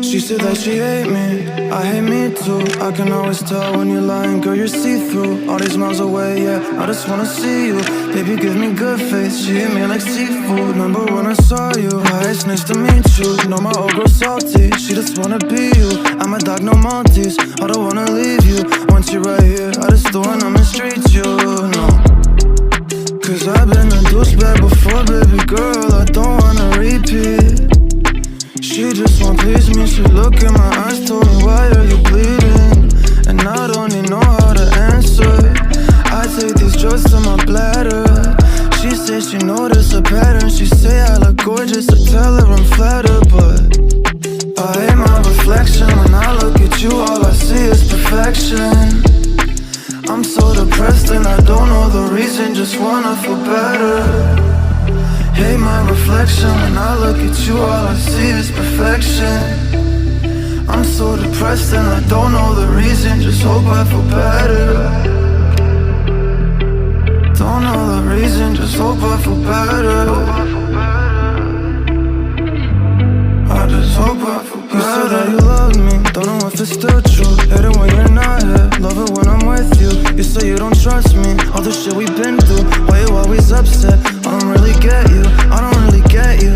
She said that she hate me, I hate me too. I can always tell when you're lying, girl, you're see-through. All these miles away, yeah, I just wanna see you. Baby, give me good face, she hit me like seafood. Remember when I saw you, hi, it's nice to meet you. Know my old girl salty, she just wanna be you. I'm a dog, no Maltese, I don't wanna leave you. Once you're right here, I just do when I'm in streets, you know. Cause I've been a douchebag before, baby girl, I don't wanna repeat. She just won't please me, she look in my eyes, told me why are you bleeding? And I don't even know how to answer. I take these drugs to my bladder. She says she noticed a pattern. She say I look gorgeous, I tell her I'm flattered. But I hate my reflection. When I look at you, all I see is perfection. I'm so depressed and I don't know the reason, just wanna feel better. Hate my reflection. When I look at you, all I see is perfection. I'm so depressed and I don't know the reason, just hope I feel better. Don't know the reason, just hope I feel better. I just hope I feel better. You said that you love me, don't know if it's still true. Hate it when you're not here, love it when I'm with you. You say you don't trust me, all the shit we've been through. Why you always upset? I don't really get you, I don't really get you.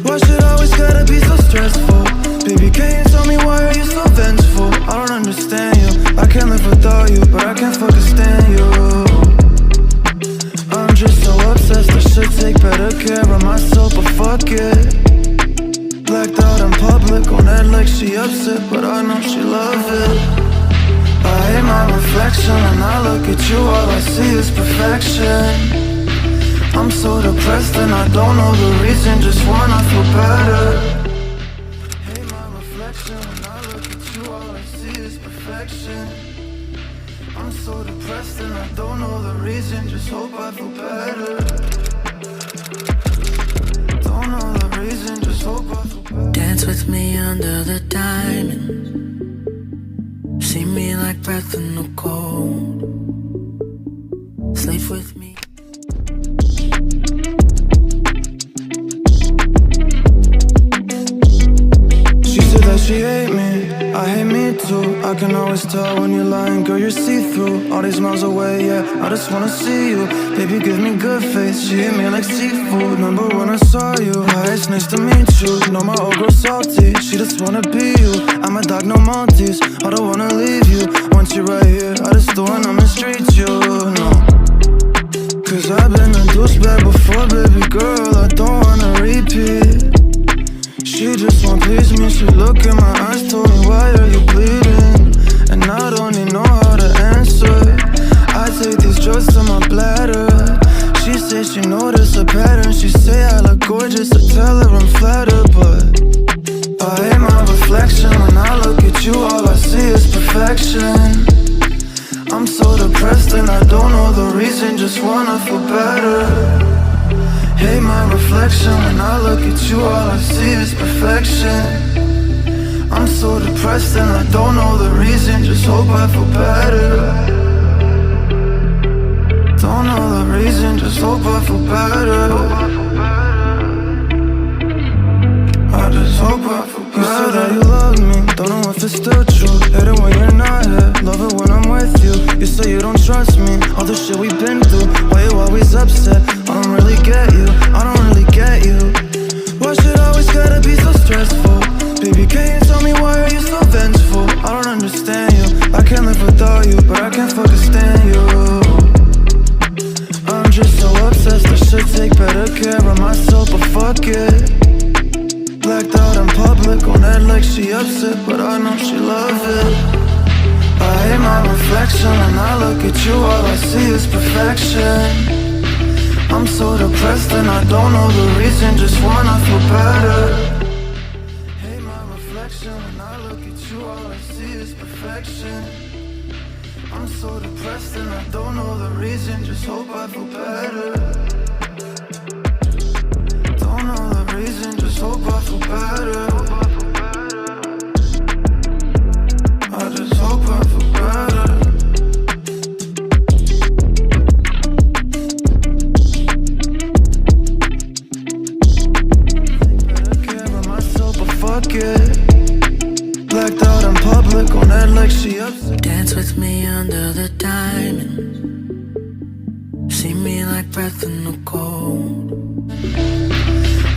Why should always gotta be so stressful? Baby, can you tell me why are you so vengeful? I don't understand you, I can't live without you, but I can't fucking stand you. I'm just so obsessed, I should take better care of myself, but fuck it. Blacked out in public, on that like she upset, but I know she love it. I hate my reflection. When I look at you, all I see is perfection. I'm so depressed and I don't know the reason, just wanna feel better. Hate my reflection. When I look at you, all I see is perfection. I'm so depressed and I don't know the reason, just hope I feel better. Don't know the reason, just hope I feel better. Dance with me under the diamond. See me like breath in the cold. Sleep with me. She said that she hate me, I hate me too. I can always tell when you're lying, girl, you're see-through. All these miles away, yeah, I just wanna see you. Baby, give me good face, she hit me like seafood. Remember when I saw you, hi, it's nice to meet you. Know my old girl salty, she just wanna be you. I'm a dog, no Maltese, I don't wanna leave you. Once you're right here, I just do when I'm in streets, you know. Cause I've been a douchebag before, baby girl, I don't wanna repeat. She just won't please me, she look in my eyes, told me why are you bleeding? And I don't even know how to answer. I take these drugs to my bladder. She says she noticed a pattern. She say I look gorgeous, I tell her I'm flattered. But I hate my reflection. When I look at you, all I see is perfection. I'm so depressed and I don't know the reason, just wanna feel better. Hate my reflection. When I look at you, all I see is perfection. I'm so depressed and I don't know the reason, just hope I feel better. Don't know the reason, just hope I feel better. I just hope I feel better. You said that you love me, don't know if it's still true. Hate it when you're not here, love it when I'm with you. You say you don't trust me, all the shit we've been through. Why you always upset? I don't really get you, I don't really get you. Why should always gotta be so stressful? Baby, can you tell me why are you so vengeful? I don't understand you, I can't live without you, but I can't fucking stand you. I'm just so obsessed, I should take better care of myself, but fuck it. Blacked out in public, on that like she upset, but I know she love it. I hate my reflection. When I look at you, all I see is perfection. I'm so depressed and I don't know the reason, just wanna feel better. Hate my reflection. When I look at you, all I see is perfection. I'm so depressed and I don't know the reason. Just hope I feel better. Don't know the reason, just hope I feel better. I just hope I feel better. Better care of myself, but fuck it. Blacked out in public on that like she upset. Dance with me under the diamond. See me like breath in the cold.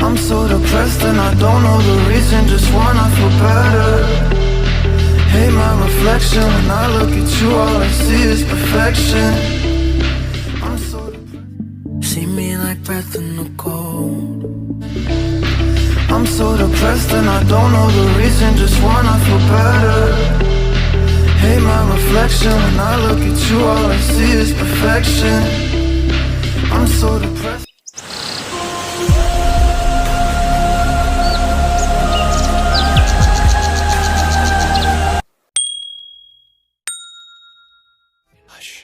I'm so depressed and I don't know the reason. Just wanna feel better. Hate my reflection. When I look at you, all I see is perfection. I'm so depressed. See me like breath in the cold. I'm so depressed and I don't know the reason. Just wanna feel better. Hate my reflection. When I look at you, all I see is perfection. I'm so depressed. Hush.